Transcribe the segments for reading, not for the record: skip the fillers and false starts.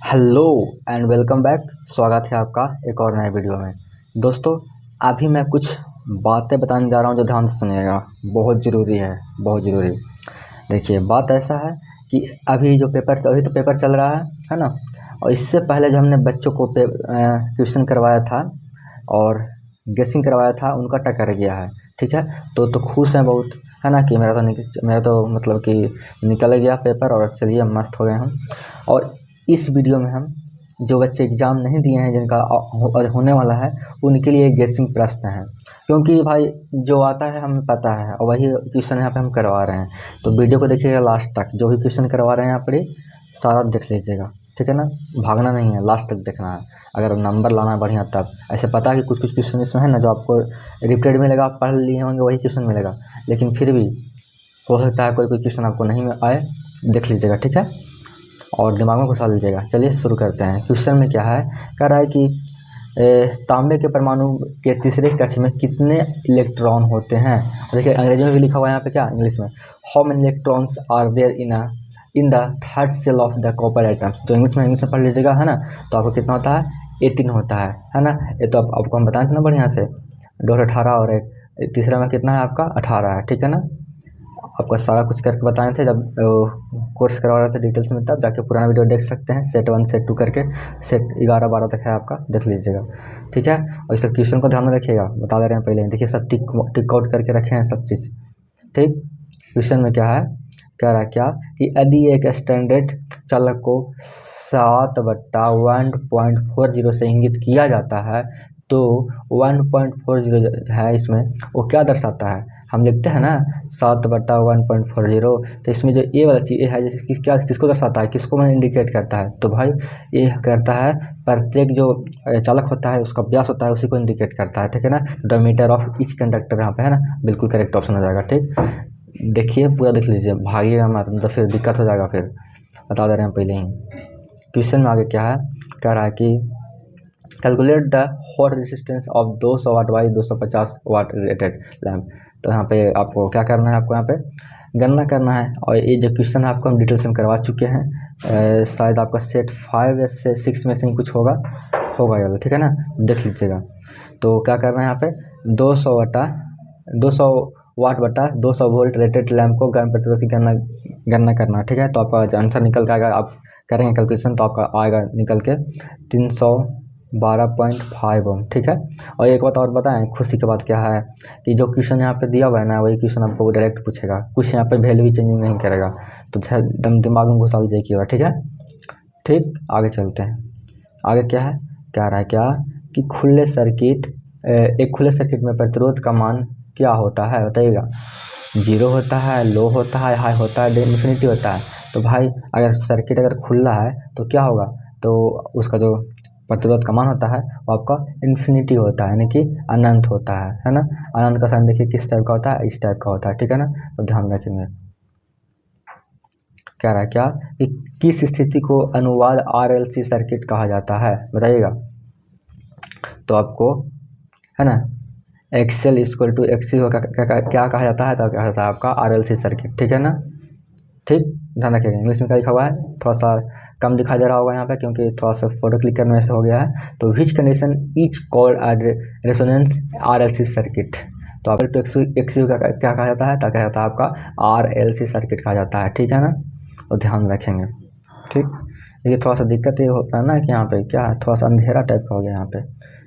Hello and welcome back. स्वागत है आपका एक और नए वीडियो में। दोस्तों, अभी मैं कुछ बातें बताने जा रहा हूं जो ध्यान से सुनिएगा, बहुत ज़रूरी है, बहुत ज़रूरी। देखिए, बात ऐसा है कि अभी तो पेपर चल रहा है ना। और इससे पहले जो हमने बच्चों को क्वेश्चन करवाया था और गेसिंग करवाया था, उनका टक्कर गया है। ठीक है, तो खुश हैं बहुत, है ना, कि मेरा तो मतलब कि निकल गया पेपर और चलिए मस्त हो गए हम। और इस वीडियो में हम जो बच्चे एग्ज़ाम नहीं दिए हैं, जिनका होने वाला है, उनके लिए गेसिंग प्रश्न है। क्योंकि भाई जो आता है हमें पता है और वही क्वेश्चन यहाँ पे हम करवा रहे हैं। तो वीडियो को देखिएगा लास्ट तक, जो भी क्वेश्चन करवा रहे हैं यहाँ पर सारा देख लीजिएगा, ठीक है ना। भागना नहीं है, लास्ट तक देखना है। अगर नंबर लाना है बढ़िया तब। ऐसे पता है कि कुछ कुछ क्वेश्चन इसमें है ना जो आपको रिपीटेड मिलेगा, आप पढ़ लिए होंगे वही क्वेश्चन मिलेगा, लेकिन फिर भी हो सकता है कोई क्वेश्चन आपको नहीं आए। देख लीजिएगा, ठीक है, और दिमाग में घुसा लीजिएगा। चलिए शुरू करते हैं। क्वेश्चन में क्या है, कह रहा है कि तांबे के परमाणु के तीसरे कक्ष में कितने इलेक्ट्रॉन होते हैं। देखिए अंग्रेजी में भी लिखा हुआ है यहाँ पे, क्या इंग्लिश में, how many electrons are there in the third cell of the copper atom. तो इंग्लिश में पढ़ लीजिएगा, है ना। तो आपको कितना होता है, 18 होता है ना। ये तो आपको हम बताए थे ना बढ़िया से, 218 और एक तीसरा में कितना है आपका 18 है, ठीक है ना। आपका सारा कुछ करके बताए थे जब कोर्स करवा रहे थे डिटेल्स में, तब जाके पुराना वीडियो देख सकते हैं। सेट 1 सेट 2 करके सेट 11 12 तक है आपका, देख लीजिएगा, ठीक है। और इस क्वेश्चन को ध्यान में रखिएगा, बता दे रहे हैं पहले। देखिए सब टिक आउट करके रखे हैं सब चीज़, ठीक। क्वेश्चन में क्या है, कह रहा है क्या कि यदि एक स्टैंडर्ड चालक को 7/1.40 से इंगित किया जाता है, तो 1.40 है इसमें, वो क्या दर्शाता है। हम लिखते हैं ना 7/1.40, तो इसमें जो ये वाला चीज़ है, जैसे क्या किसको दर्शाता है, किसको मैंने इंडिकेट करता है। तो भाई ये करता है प्रत्येक जो चालक होता है उसका व्यास होता है, उसी को इंडिकेट करता है, ठीक है ना। डायमीटर ऑफ ईच कंडक्टर यहाँ पे है ना, बिल्कुल करेक्ट ऑप्शन हो जाएगा, ठीक। देखिए पूरा देख लीजिए, भागिएगा मत, तो फिर दिक्कत हो जाएगा। फिर बता दे रहे हैं पहले ही। क्वेश्चन में आगे क्या है, कह रहा है कि calculate the hot resistance of 200 watt by 250 watt rated lamp. तो यहाँ पे आपको क्या करना है, आपको यहाँ पे गणना करना है। और ये जो क्वेश्चन है आपको हम डिटेल्स में करवा चुके हैं, शायद आपका सेट 5 या 6 में से ही कुछ होगा ये, ठीक है ना। देख लीजिएगा। तो क्या करना है यहाँ पे, 200 वाट बटा 200 वोल्ट रेटेड लैम्प को गर्म प्रतिरोध की गणना करना, ठीक है। तो आपका आंसर निकल के आएगा, आप करेंगे कैलकुलेशन तो आपका आएगा निकल के 312.5 ओम, ठीक है। और एक बात और बताएं, खुशी की बात क्या है कि जो क्वेश्चन यहाँ पे दिया हुआ है ना, वही क्वेश्चन आपको डायरेक्ट पूछेगा, कुछ यहाँ पे वैल्यू भी चेंजिंग नहीं करेगा। तो एकदम दिमाग में घुसा लीजिए, ठीक है। ठीक, आगे चलते हैं। आगे क्या है, कह रहा है क्या कि एक खुले सर्किट में प्रतिरोध का मान क्या होता है, बताइएगा। 0 होता है, लो होता है, हाई होता है, इन्फिनिटी होता है। तो भाई अगर सर्किट अगर खुला है तो क्या होगा, तो उसका जो प्रतिरोध का मान होता है वो आपका इन्फिनिटी होता है, यानी कि अनंत होता है ना। अनंत का साइन देखिए किस टाइप का होता है, इस टाइप का होता है, ठीक है ना। तो ध्यान रखेंगे। कह रहा है क्या कि किस स्थिति को अनुवाद RLC सर्किट कहा जाता है, बताइएगा। तो आपको है ना, XL इक्वल टू XC को क्या कहा जाता है, तो क्या जाता है आपका RLC सर्किट, ठीक है ना। ठीक, ध्यान रखिएगा। इंग्लिश में क्या लिखा हुआ है, थोड़ा सा कम दिखाई दे रहा होगा यहाँ पे, क्योंकि थोड़ा सा फोटो क्लिक करने से हो गया है। तो which condition is called resonance RLC circuit. तो आप तो XC का क्या कहा जाता है, तो कहा जाता है आपका RLC सर्किट कहा जाता है, ठीक है ना। तो ध्यान रखेंगे, ठीक। देखिए थोड़ा सा दिक्कत ये होता है ना कि यहाँ पे क्या है, थोड़ा सा अंधेरा टाइप का हो गया यहाँ पे,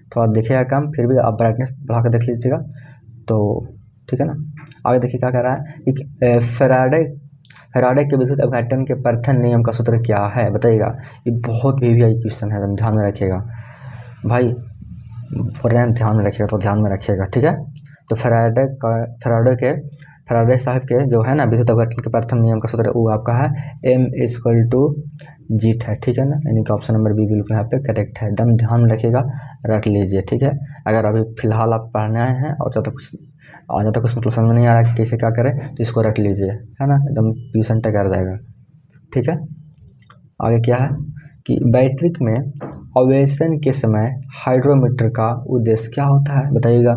थोड़ा दिखेगा कम, फिर भी आप ब्राइटनेस बढ़ा कर देख लीजिएगा, तो ठीक है ना। आगे देखिए क्या कह रहा है, एक फैराडे के विद्युत अपघटन के प्रथम नियम का सूत्र क्या है, बताइएगा। ये बहुत VVI क्वेश्चन है, ध्यान में रखिएगा भाई, ध्यान में रखिएगा, तो ध्यान में रखिएगा, ठीक है। तो फैराडे साहब के जो है ना विद्युत अपघटन के प्रथम नियम का सूत्र वो आपका है M=G है, ठीक है ना। यानी कि ऑप्शन नंबर बी बिल्कुल यहाँ पे करेक्ट है, एकदम ध्यान में रखिएगा, रट लीजिए, ठीक है। अगर अभी फिलहाल आप पढ़ने आए हैं और ज़्यादा कुछ मतलब समझ में नहीं आ रहा है कैसे क्या करें, तो इसको रट लीजिए, है ना, एकदम ट्यूशन तक कर जाएगा, ठीक है। आगे क्या है कि बैटरी में ऑपरेशन के समय हाइड्रोमीटर का उद्देश्य क्या होता है, बताइएगा।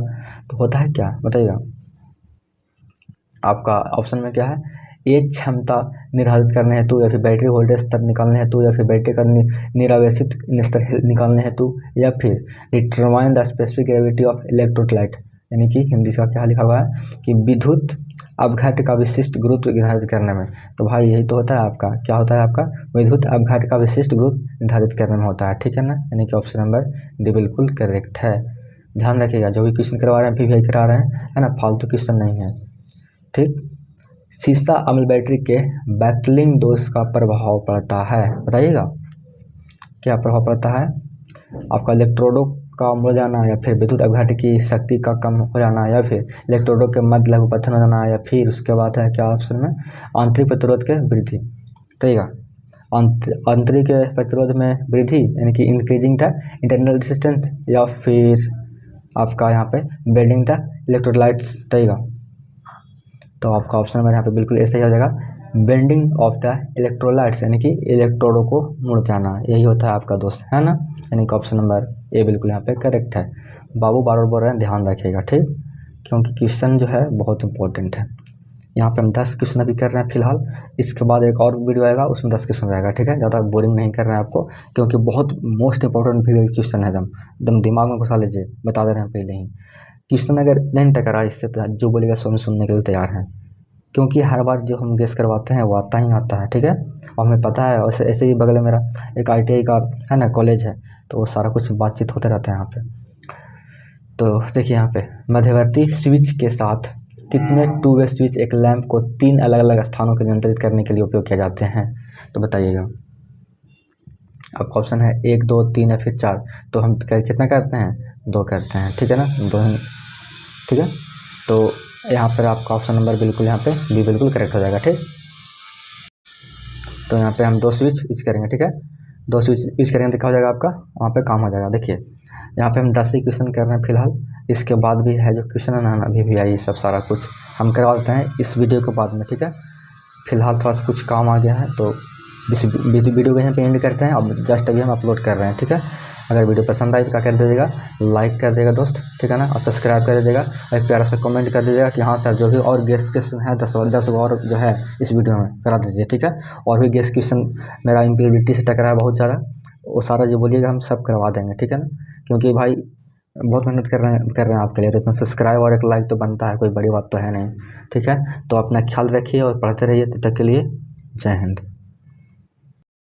तो होता है क्या, बताइएगा। आपका ऑप्शन में क्या है, एज क्षमता निर्धारित करने हेतु, या फिर बैटरी वोल्टेज स्तर निकालने हेतु, या फिर बैटरी का निरावेशित स्तर निकालने हेतु, या फिर determine the specific gravity of electrolyte, यानी कि हिंदी का क्या लिखा हुआ है कि विद्युत अपघट्य का विशिष्ट गुरुत्व निर्धारित करने में। तो भाई यही तो होता है आपका, क्या होता है आपका, विद्युत अपघट्य का विशिष्ट गुरुत्व निर्धारित करने में होता है, ठीक है ना। यानी कि ऑप्शन नंबर डी बिल्कुल करेक्ट है। ध्यान रखिएगा, जो भी क्वेश्चन करवा रहे हैं PVI करा रहे हैं, है ना, फालतू क्वेश्चन नहीं है, ठीक। सीसा अम्ल बैटरी के बैटलिंग दोष का प्रभाव पड़ता है, बताइएगा क्या प्रभाव पड़ता है आपका, इलेक्ट्रोडों का मुड़ जाना, या फिर विद्युत अपघट्य की शक्ति का कम हो जाना, या फिर इलेक्ट्रोडों के मध्य लघुपतन हो जाना, या फिर उसके बाद है क्या ऑप्शन में, आंतरिक प्रतिरोध के वृद्धि, बताइएगा। आंतरिक प्रतिरोध में वृद्धि यानी कि इंक्रीजिंग द इंटरनल रेजिस्टेंस, या फिर आपका यहाँ पे बेंडिंग द इलेक्ट्रोलाइट्स, बताइएगा। तो आपका ऑप्शन नंबर यहाँ पे बिल्कुल ऐसा ही हो जाएगा, बेंडिंग ऑफ द इलेक्ट्रोलाइट्स, यानी कि इलेक्ट्रोडों को मुड़ जाना, यही होता है आपका दोस्त, है ना। यानी कि ऑप्शन नंबर ए बिल्कुल यहाँ पे करेक्ट है। बाबू बार बार बोल रहे हैं, ध्यान रखिएगा, ठीक, क्योंकि क्वेश्चन जो है बहुत इंपॉर्टेंट है। यहाँ पे हम 10 क्वेश्चन अभी कर रहे हैं फिलहाल, इसके बाद एक और वीडियो आएगा उसमें 10 क्वेश्चन रहेगा, ठीक है। ज़्यादा बोरिंग नहीं कर रहे हैं आपको, क्योंकि बहुत मोस्ट इंपॉर्टेंट क्वेश्चन है, एकदम दिमाग में घुसा लीजिए, बता दे रहे हैं पहले ही। क्वेश्चन अगर नहीं टकरा इससे तो जो बोलेगा सो हम सुनने के लिए तैयार हैं, क्योंकि हर बार जो हम गेस करवाते हैं वो आता ही आता है, ठीक है। और हमें पता है, वैसे ऐसे भी बगल में मेरा एक ITI का है ना कॉलेज है, तो वो सारा कुछ बातचीत होते रहता है यहाँ पे। तो देखिए यहाँ पे मध्यवर्ती स्विच के साथ कितने 2 वे स्विच एक लैंप को 3 अलग अलग स्थानों को नियंत्रित करने के लिए उपयोग किए जाते हैं, तो बताइएगा। आपका ऑप्शन है 1, 2, 3 या फिर 4। तो हम कितना करते हैं, 2 करते हैं, ठीक है ना, 2 ही, ठीक है। तो यहाँ पर आपका ऑप्शन नंबर बिल्कुल यहाँ पे बी बिल्कुल करेक्ट हो जाएगा, ठीक। तो यहाँ पे हम 2 स्विच यूज करेंगे, ठीक है, 2 स्विच यूज करेंगे तो क्या हो जाएगा आपका, वहाँ पे काम हो जाएगा। देखिए यहाँ पे हम 10 ही क्वेश्चन कर रहे हैं फिलहाल, इसके बाद भी है जो क्वेश्चन है ना अभी भी आई, सब सारा कुछ हम करवा देते हैं इस वीडियो के बाद में, ठीक है। फिलहाल थोड़ा सा कुछ काम आ गया है, तो इस वीडियो को यहाँ पे एंड करते हैं। अब जस्ट अभी हम अपलोड कर रहे हैं, ठीक है। अगर वीडियो पसंद आई तो क्या कर दीजिएगा, लाइक कर देगा दोस्त, ठीक है ना, और सब्सक्राइब कर दीजिएगा, एक प्यारा सा कमेंट कर दीजिएगा कि हाँ सर जो भी और गेस्ट क्वेश्चन है 10 और जो है इस वीडियो में करा दीजिए, ठीक है। और भी गेस्ट क्वेश्चन मेरा इम्प्लीबिलिटी से टकरा है बहुत ज़्यादा, वो सारा जो बोलिएगा हम सब करवा देंगे, ठीक है ना। क्योंकि भाई बहुत मेहनत कर रहे हैं आपके लिए, तो इतना सब्सक्राइब और एक लाइक तो बनता है, कोई बड़ी बात तो है नहीं, ठीक है। तो अपना ख्याल रखिए और पढ़ते रहिए, तब तक के लिए जय हिंद।